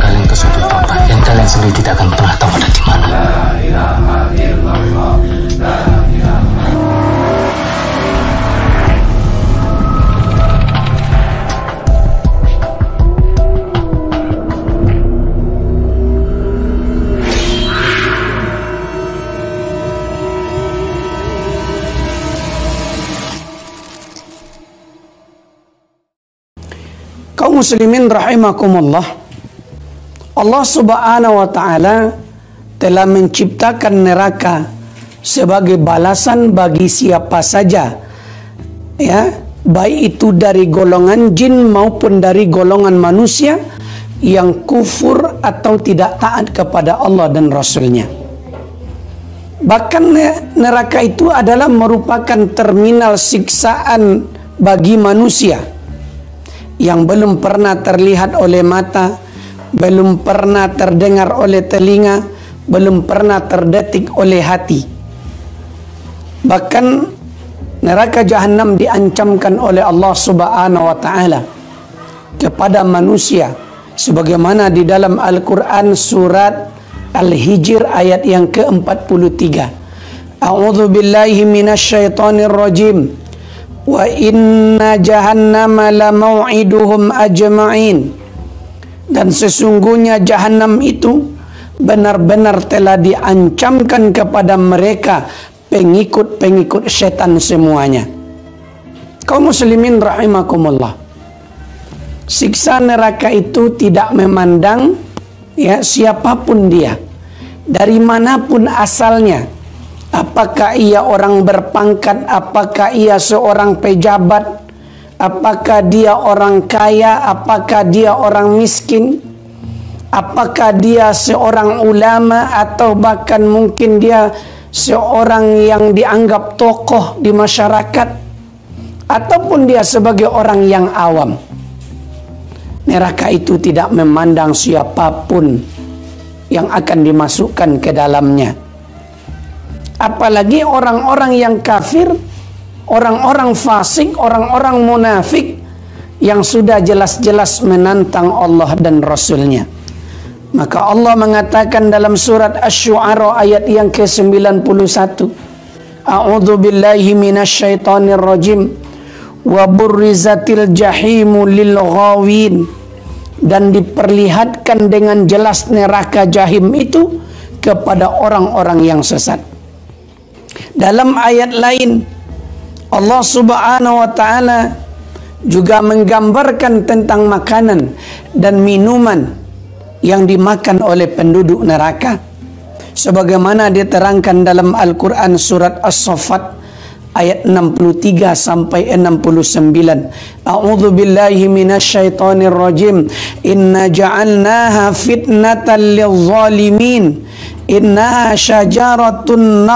kalian ke suatu tempat yang kalian sendiri tidak akan pernah tahu ada di mana. Kaum muslimin rahimakumullah, Allah subhanahu wa ta'ala telah menciptakan neraka sebagai balasan bagi siapa saja, ya, baik itu dari golongan jin maupun dari golongan manusia yang kufur atau tidak taat kepada Allah dan Rasulnya. Bahkan neraka itu adalah merupakan terminal siksaan bagi manusia yang belum pernah terlihat oleh mata, belum pernah terdengar oleh telinga, belum pernah terdetik oleh hati. Bahkan neraka jahanam diancamkan oleh Allah subhanahu wa ta'ala kepada manusia, sebagaimana di dalam Al-Quran surat Al-Hijr ayat yang ke-43. A'udzu billahi minasyaitonir rajim. Wa inna jahannama la mau'iduhum ajma'in. Dan sesungguhnya jahanam itu benar-benar telah diancamkan kepada mereka, pengikut-pengikut setan semuanya. Kaum muslimin rahimakumullah, siksa neraka itu tidak memandang ya siapapun dia, dari manapun asalnya. Apakah ia orang berpangkat, apakah ia seorang pejabat, apakah dia orang kaya, apakah dia orang miskin, apakah dia seorang ulama, atau bahkan mungkin dia seorang yang dianggap tokoh di masyarakat, ataupun dia sebagai orang yang awam. Neraka itu tidak memandang siapapun yang akan dimasukkan ke dalamnya. Apalagi orang-orang yang kafir, orang-orang fasik, orang-orang munafik yang sudah jelas-jelas menantang Allah dan Rasulnya. Maka Allah mengatakan dalam surat Asy-Syu'ara ayat yang ke-91, A'udzu billahi minasyaitonir rajim. Wa burrizatil jahimu lil ghawin. Dan diperlihatkan dengan jelas neraka jahim itu kepada orang-orang yang sesat. Dalam ayat lain Allah subhanahu wa ta'ala juga menggambarkan tentang makanan dan minuman yang dimakan oleh penduduk neraka, sebagaimana diterangkan dalam Al-Quran surat As-Saffat ayat 63 sampai 69. A'udzu billahi minasyaitonir rajim. Inna ja'alnaha fitnatan lil-zalimin. Innaha syajaratun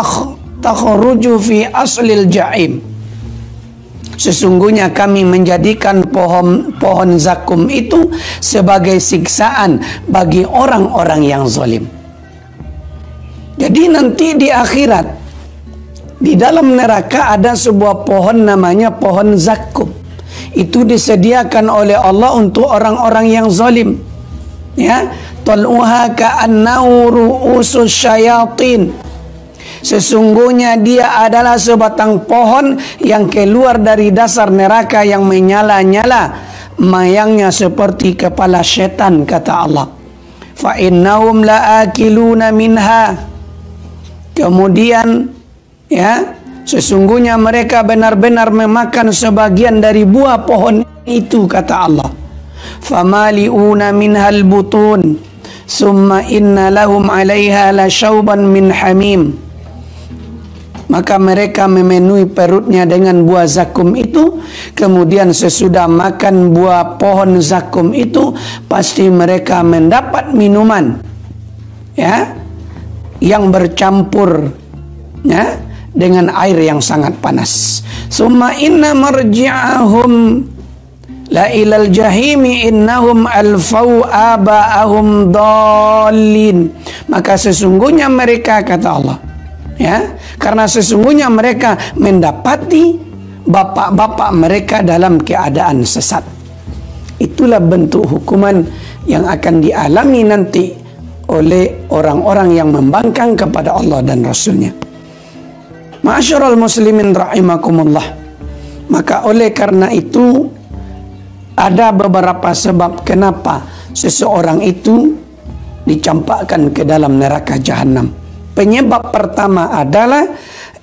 takhruju fi aslil jahim. Sesungguhnya kami menjadikan pohon zakum itu sebagai siksaan bagi orang-orang yang zalim. Jadi nanti di akhirat, di dalam neraka ada sebuah pohon namanya pohon zakum. Itu disediakan oleh Allah untuk orang-orang yang zalim. Ya, tal'uha ka'annahu ru'usus syayatin. Sesungguhnya dia adalah sebatang pohon yang keluar dari dasar neraka yang menyala-nyala, mayangnya seperti kepala setan, kata Allah. Fa innahum la'akiluna minha. Kemudian ya, sesungguhnya mereka benar-benar memakan sebagian dari buah pohon itu, kata Allah. Famali'una minhal butun summa inna lahum 'alaiha lasyauban min hamim. Maka mereka memenuhi perutnya dengan buah zakum itu. Kemudian sesudah makan buah pohon zakum itu, pasti mereka mendapat minuman ya, yang bercampur ya, dengan air yang sangat panas. Summa inna marji'ahum la ilal jahimi innahum alfau aba'ahum dallin. Maka sesungguhnya mereka, kata Allah ya, karena sesungguhnya mereka mendapati bapak-bapak mereka dalam keadaan sesat. Itulah bentuk hukuman yang akan dialami nanti oleh orang-orang yang membangkang kepada Allah dan Rasulnya. Ma'asyiral muslimin rahimakumullah. Maka oleh karena itu ada beberapa sebab kenapa seseorang itu dicampakkan ke dalam neraka jahanam. Penyebab pertama adalah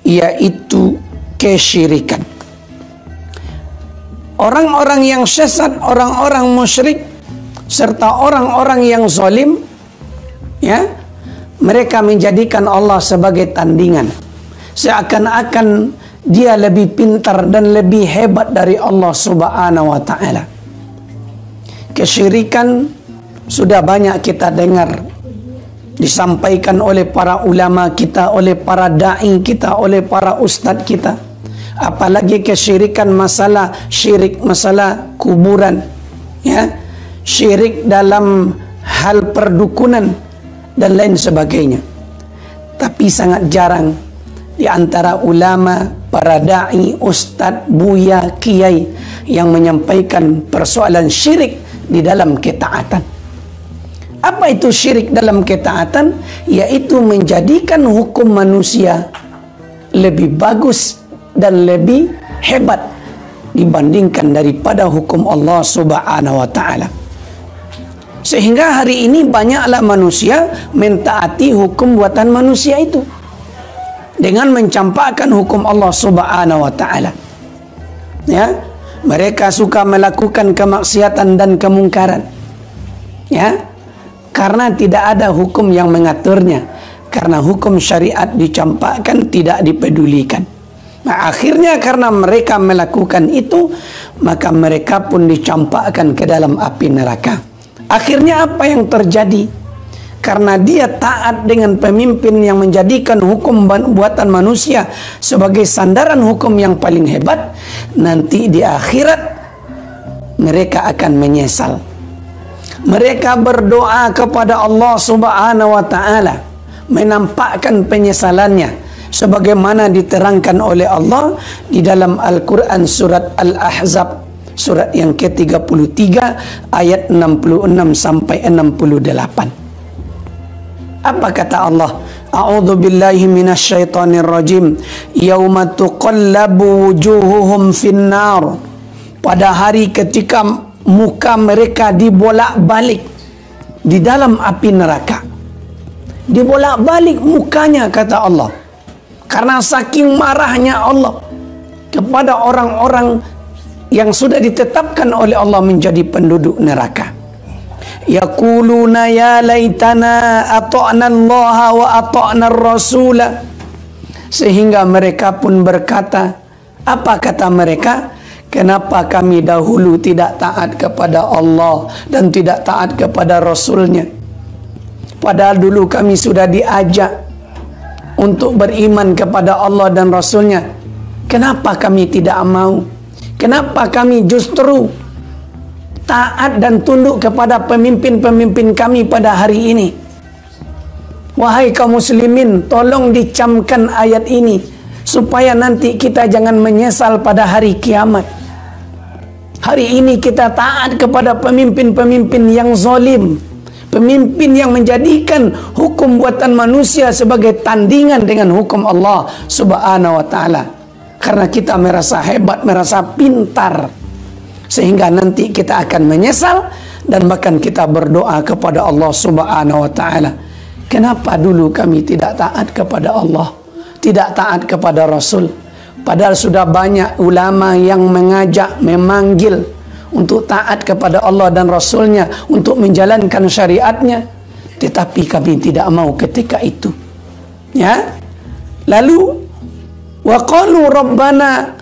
yaitu kesyirikan. Orang-orang yang sesat, orang-orang musyrik, serta orang-orang yang zalim, ya, mereka menjadikan Allah sebagai tandingan, seakan-akan dia lebih pintar dan lebih hebat dari Allah Subhanahu wa taala. Kesyirikan sudah banyak kita dengar disampaikan oleh para ulama kita, oleh para dai kita, oleh para ustadz kita. Apalagi kesyirikan masalah syirik masalah kuburan, ya, syirik dalam hal perdukunan dan lain sebagainya. Tapi sangat jarang di antara ulama, para dai, ustadz, buya, kiai yang menyampaikan persoalan syirik di dalam ketaatan. Apa itu syirik dalam ketaatan? Yaitu menjadikan hukum manusia lebih bagus dan lebih hebat dibandingkan daripada hukum Allah Subhanahu wa taala. Sehingga hari ini banyaklah manusia mentaati hukum buatan manusia itu dengan mencampakkan hukum Allah Subhanahu wa taala. Ya, mereka suka melakukan kemaksiatan dan kemungkaran. Ya, karena tidak ada hukum yang mengaturnya. Karena hukum syariat dicampakkan, tidak dipedulikan. Nah, akhirnya karena mereka melakukan itu, maka mereka pun dicampakkan ke dalam api neraka. Akhirnya apa yang terjadi? Karena dia taat dengan pemimpin yang menjadikan hukum buatan manusia sebagai sandaran hukum yang paling hebat, nanti di akhirat mereka akan menyesal. Mereka berdoa kepada Allah Subhanahu wa taala, menampakkan penyesalannya sebagaimana diterangkan oleh Allah di dalam Al-Quran surat Al-Ahzab, surat yang ke-33 ayat 66 sampai 68. Apa kata Allah? A'udzu billahi minasyaitonir rajim. Yauma tuqallabu wujuhuhum finnar. Pada hari ketika muka mereka dibolak-balik di dalam api neraka. Dibolak-balik mukanya, kata Allah. Karena saking marahnya Allah kepada orang-orang yang sudah ditetapkan oleh Allah menjadi penduduk neraka. Yaquluna ya laitana ata'na Allah wa ata'na ar-rasula. Sehingga mereka pun berkata, apa kata mereka? Kenapa kami dahulu tidak taat kepada Allah dan tidak taat kepada Rasulnya? Padahal dulu kami sudah diajak untuk beriman kepada Allah dan Rasulnya. Kenapa kami tidak mau? Kenapa kami justru taat dan tunduk kepada pemimpin-pemimpin kami pada hari ini? Wahai kaum muslimin, tolong dicamkan ayat ini supaya nanti kita jangan menyesal pada hari kiamat. Hari ini kita taat kepada pemimpin-pemimpin yang zalim, pemimpin yang menjadikan hukum buatan manusia sebagai tandingan dengan hukum Allah Subhanahu wa taala. Karena kita merasa hebat, merasa pintar, sehingga nanti kita akan menyesal dan bahkan kita berdoa kepada Allah Subhanahu wa taala. Kenapa dulu kami tidak taat kepada Allah, tidak taat kepada Rasul? Padahal sudah banyak ulama yang mengajak, memanggil untuk taat kepada Allah dan Rasulnya, untuk menjalankan syariatnya, tetapi kami tidak mau ketika itu. Ya, lalu wa qalu rabbana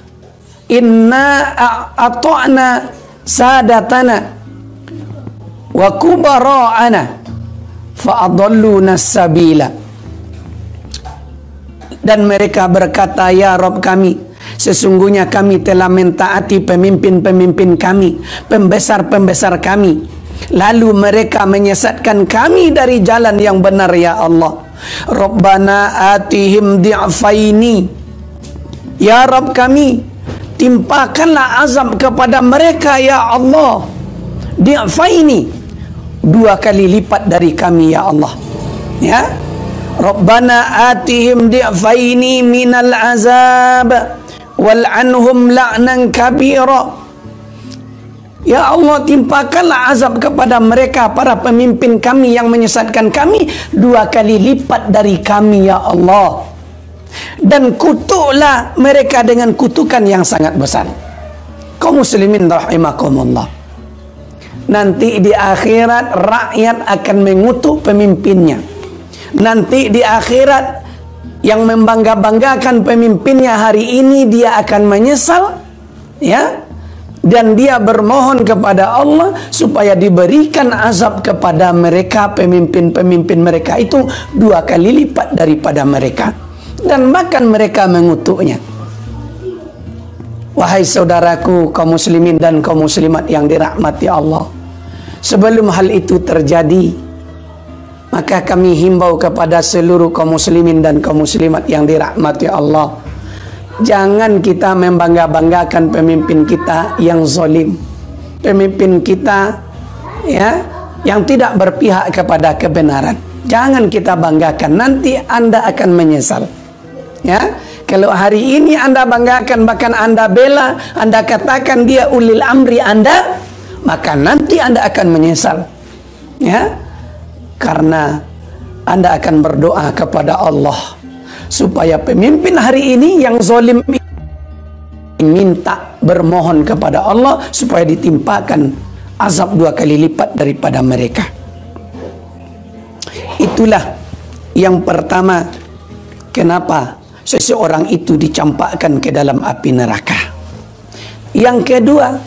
inna ata'na sadatana wa kubara'ana fa'adalluna sabila. Dan mereka berkata, ya Rabb kami, sesungguhnya kami telah mentaati pemimpin-pemimpin kami, pembesar-pembesar kami, lalu mereka menyesatkan kami dari jalan yang benar, ya Allah. Rabbana atihim di'faini, ya Rabb kami, timpakanlah azab kepada mereka, ya Allah, di'faini, 2 kali lipat dari kami ya Allah. Ya, Rabbana atihim di'faini minal azab wal'anhum la'nan kabira. Ya Allah, timpakanlah azab kepada mereka, para pemimpin kami yang menyesatkan kami, 2 kali lipat dari kami ya Allah. Dan kutuklah mereka dengan kutukan yang sangat besar. Kaum muslimin rahimakumullah, nanti di akhirat rakyat akan mengutuk pemimpinnya. Nanti di akhirat yang membangga-banggakan pemimpinnya hari ini dia akan menyesal, ya. Dan dia bermohon kepada Allah supaya diberikan azab kepada mereka, pemimpin-pemimpin mereka itu 2 kali lipat daripada mereka. Dan bahkan mereka mengutuknya. Wahai saudaraku kaum muslimin dan kaum muslimat yang dirahmati Allah, sebelum hal itu terjadi, maka kami himbau kepada seluruh kaum muslimin dan kaum muslimat yang dirahmati Allah, jangan kita membangga-banggakan pemimpin kita yang zalim, pemimpin kita ya yang tidak berpihak kepada kebenaran. Jangan kita banggakan, nanti Anda akan menyesal. Ya, kalau hari ini Anda banggakan, bahkan Anda bela, Anda katakan dia ulil amri Anda, maka nanti Anda akan menyesal. Ya, karena Anda akan berdoa kepada Allah supaya pemimpin hari ini yang zalim minta, bermohon kepada Allah supaya ditimpakan azab 2 kali lipat daripada mereka. Itulah yang pertama, kenapa seseorang itu dicampakkan ke dalam api neraka. Yang kedua,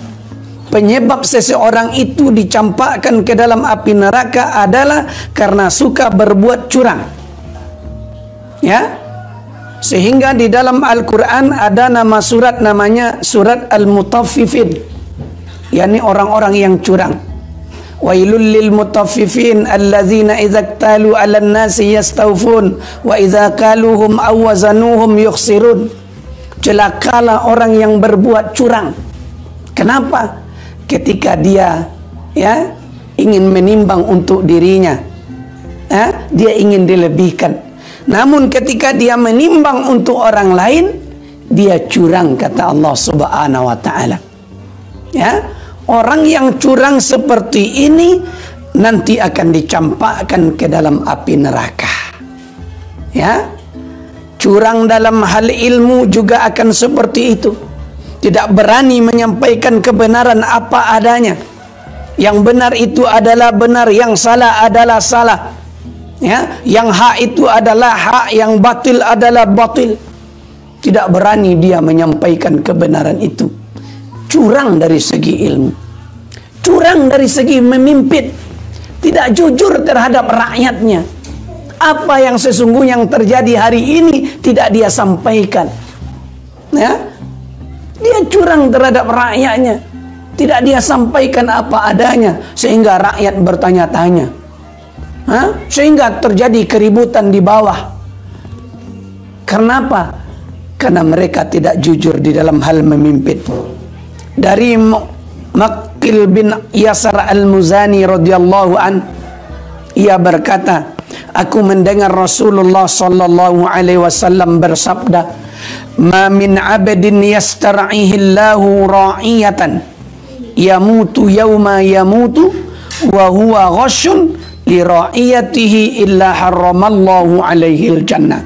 penyebab seseorang itu dicampakkan ke dalam api neraka adalah karena suka berbuat curang. Ya, sehingga di dalam Al-Quran ada nama surat, namanya surat Al-Mutaffifin, yakni orang-orang yang curang. Wailul lil mutaffifin allazina idza iktalu 'alan nasi yastawfun wa idza kaluhum aw wazanuhum yukhsirun. Celakalah orang yang berbuat curang. Kenapa? Ketika dia ya ingin menimbang untuk dirinya, dia ingin dilebihkan. Namun ketika dia menimbang untuk orang lain, dia curang, kata Allah Subhanahu wa taala. Ya, orang yang curang seperti ini nanti akan dicampakkan ke dalam api neraka. Ya, curang dalam hal ilmu juga akan seperti itu. Tidak berani menyampaikan kebenaran apa adanya. Yang benar itu adalah benar, yang salah adalah salah. Ya, yang hak itu adalah hak, yang batil adalah batil. Tidak berani dia menyampaikan kebenaran itu. Curang dari segi ilmu, curang dari segi memimpin, tidak jujur terhadap rakyatnya. Apa yang sesungguhnya yang terjadi hari ini tidak dia sampaikan. Ya, dia curang terhadap rakyatnya, tidak dia sampaikan apa adanya, sehingga rakyat bertanya-tanya. Sehingga terjadi keributan di bawah. Kenapa? Karena mereka tidak jujur di dalam hal memimpin. Dari Maqil bin Yasar al-Muzani radhiyallahu an, ia berkata, aku mendengar Rasulullah sallallahu alaihi wasallam bersabda, "Ma min 'abdin yastar'ihi Allahu ra'iyatan yamutu yawma yamutu wa huwa ghashun li ra'iyatihi illa harramallahu alaihi al-jannah."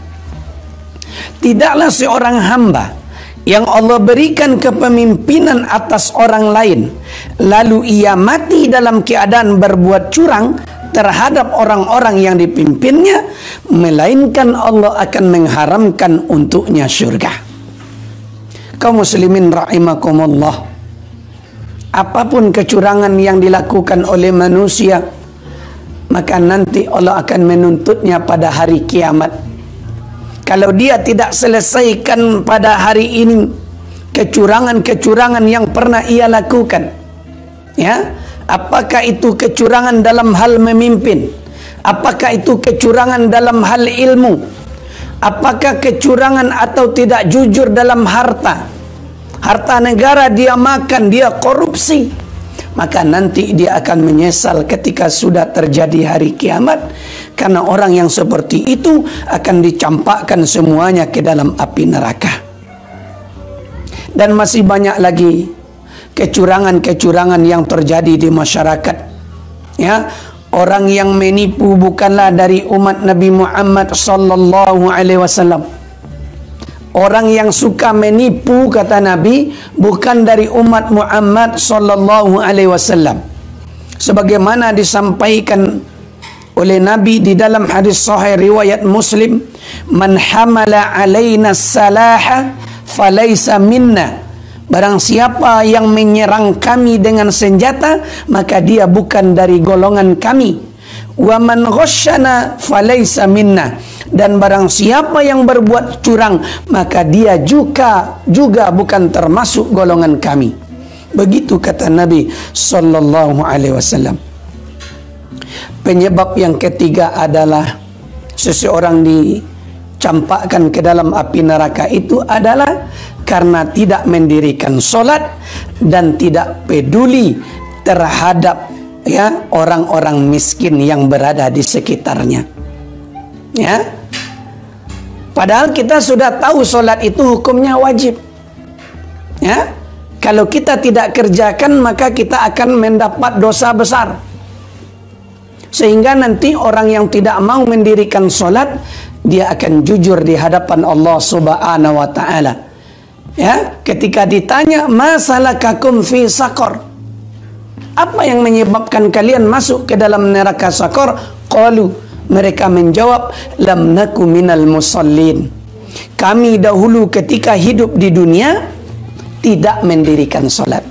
Tidaklah seorang hamba yang Allah berikan kepemimpinan atas orang lain, lalu ia mati dalam keadaan berbuat curang terhadap orang-orang yang dipimpinnya, melainkan Allah akan mengharamkan untuknya syurga. Kaum muslimin rahimakumullah, apapun kecurangan yang dilakukan oleh manusia, maka nanti Allah akan menuntutnya pada hari kiamat. Kalau dia tidak selesaikan pada hari ini kecurangan-kecurangan yang pernah ia lakukan, ya, apakah itu kecurangan dalam hal memimpin, apakah itu kecurangan dalam hal ilmu, apakah kecurangan atau tidak jujur dalam harta negara dia makan, dia korupsi, maka nanti dia akan menyesal ketika sudah terjadi hari kiamat, karena orang yang seperti itu akan dicampakkan semuanya ke dalam api neraka. Dan masih banyak lagi kecurangan-kecurangan yang terjadi di masyarakat. Ya, orang yang menipu bukanlah dari umat Nabi Muhammad sallallahu alaihi wasallam. Orang yang suka menipu, kata Nabi, bukan dari umat Muhammad sallallahu alaihi wasallam. Sebagaimana disampaikan oleh Nabi di dalam hadis sahih riwayat Muslim, "Man hamala alaina salaha falaysa minna." Barang siapa yang menyerang kami dengan senjata, maka dia bukan dari golongan kami. "Wa man ghasyana falaysa minna." Dan barang siapa yang berbuat curang, maka dia juga bukan termasuk golongan kami. Begitu kata Nabi sallallahu alaihi wasallam. Penyebab yang ketiga adalah seseorang dicampakkan ke dalam api neraka itu adalah karena tidak mendirikan solat dan tidak peduli terhadap orang-orang miskin yang berada di sekitarnya. Ya, padahal kita sudah tahu solat itu hukumnya wajib. Ya, kalau kita tidak kerjakan maka kita akan mendapat dosa besar. Sehingga nanti orang yang tidak mau mendirikan solat, dia akan jujur di hadapan Allah Subhanahu wa taala. Ya, ketika ditanya, "Masalakakum fi saqar?" Apa yang menyebabkan kalian masuk ke dalam neraka Saqar? Qalu, mereka menjawab, "Lam naku minal musallin." Kami dahulu ketika hidup di dunia tidak mendirikan solat.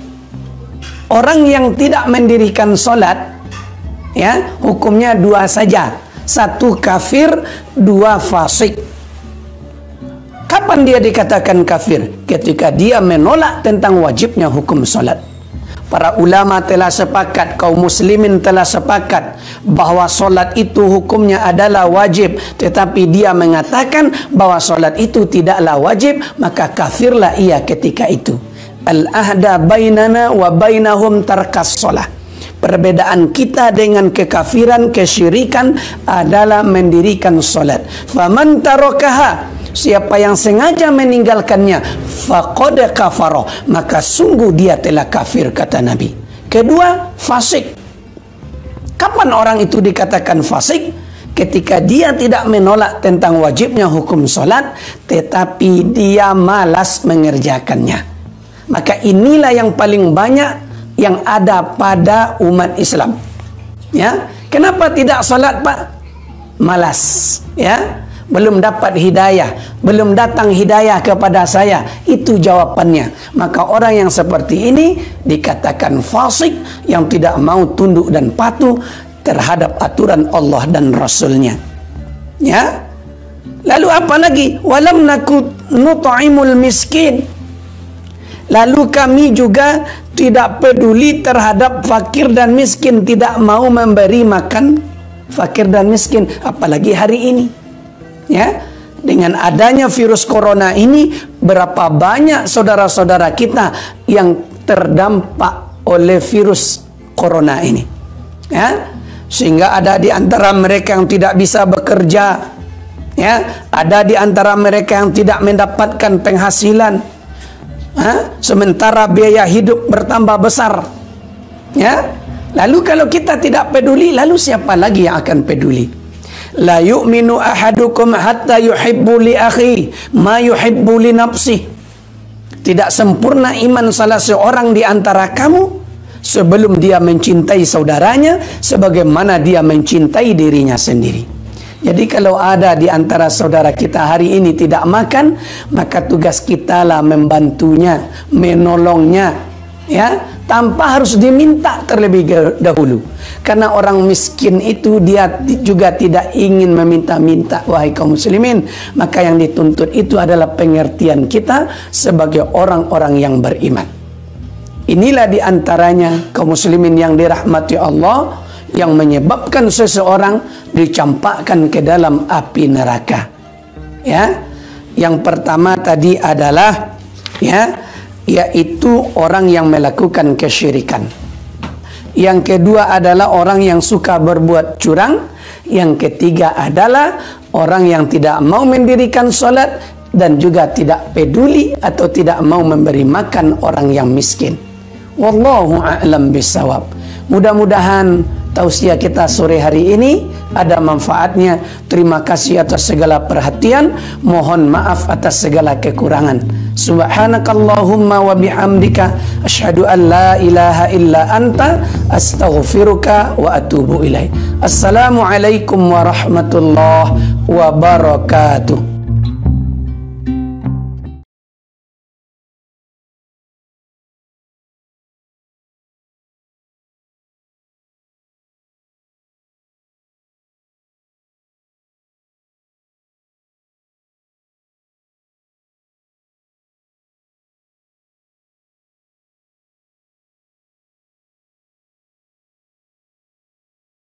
Orang yang tidak mendirikan solat, ya, hukumnya dua saja. Satu kafir, dua fasik. Kapan dia dikatakan kafir? Ketika dia menolak tentang wajibnya hukum solat. Para ulama telah sepakat, kaum muslimin telah sepakat bahwa solat itu hukumnya adalah wajib, tetapi dia mengatakan bahwa solat itu tidaklah wajib, maka kafirlah ia ketika itu. Al-ahda bainana wa bainahum tarkas solah. Perbedaan kita dengan kekafiran, kesyirikan adalah mendirikan solat. Faman tarakaha, siapa yang sengaja meninggalkannya, faqad kafara, maka sungguh dia telah kafir, kata Nabi. Kedua, fasik. Kapan orang itu dikatakan fasik? Ketika dia tidak menolak tentang wajibnya hukum solat, tetapi dia malas mengerjakannya. Maka inilah yang paling banyak yang ada pada umat Islam. Ya, kenapa tidak salat, Pak? Malas, ya. Belum dapat hidayah, belum datang hidayah kepada saya. Itu jawabannya. Maka orang yang seperti ini dikatakan fasik, yang tidak mau tunduk dan patuh terhadap aturan Allah dan Rasulnya. Ya. Lalu apa lagi? Walam nakut nut'imul miskin. Lalu kami juga tidak peduli terhadap fakir dan miskin, tidak mau memberi makan fakir dan miskin, apalagi hari ini. Ya, dengan adanya virus corona ini, berapa banyak saudara-saudara kita yang terdampak oleh virus corona ini. Ya, sehingga ada di antara mereka yang tidak bisa bekerja. Ya, ada di antara mereka yang tidak mendapatkan penghasilan. Sementara biaya hidup bertambah besar. Ya, lalu kalau kita tidak peduli, lalu siapa lagi yang akan peduli? La yu'minu ahadukum hatta yuhibbu li akhi ma yuhibbu li nafsih. Tidak sempurna iman salah seorang di antara kamu sebelum dia mencintai saudaranya sebagaimana dia mencintai dirinya sendiri. Jadi kalau ada di antara saudara kita hari ini tidak makan, maka tugas kita lah membantunya, menolongnya, ya, tanpa harus diminta terlebih dahulu. Karena orang miskin itu dia juga tidak ingin meminta-minta, wahai kaum muslimin. Maka yang dituntut itu adalah pengertian kita sebagai orang-orang yang beriman. Inilah di antaranya kaum muslimin yang dirahmati Allah, yang menyebabkan seseorang dicampakkan ke dalam api neraka. Ya, yang pertama tadi adalah, ya, yaitu orang yang melakukan kesyirikan. Yang kedua adalah orang yang suka berbuat curang. Yang ketiga adalah orang yang tidak mau mendirikan sholat dan juga tidak peduli atau tidak mau memberi makan orang yang miskin. Wallahu a'lam bisawab. Mudah-mudahan tausiah kita sore hari ini ada manfaatnya. Terima kasih atas segala perhatian. Mohon maaf atas segala kekurangan. Subhanakallahumma wa bihamdika asyhadu an la ilaha illa anta astaghfiruka wa atubu ilaik. Assalamualaikum warahmatullahi wabarakatuh.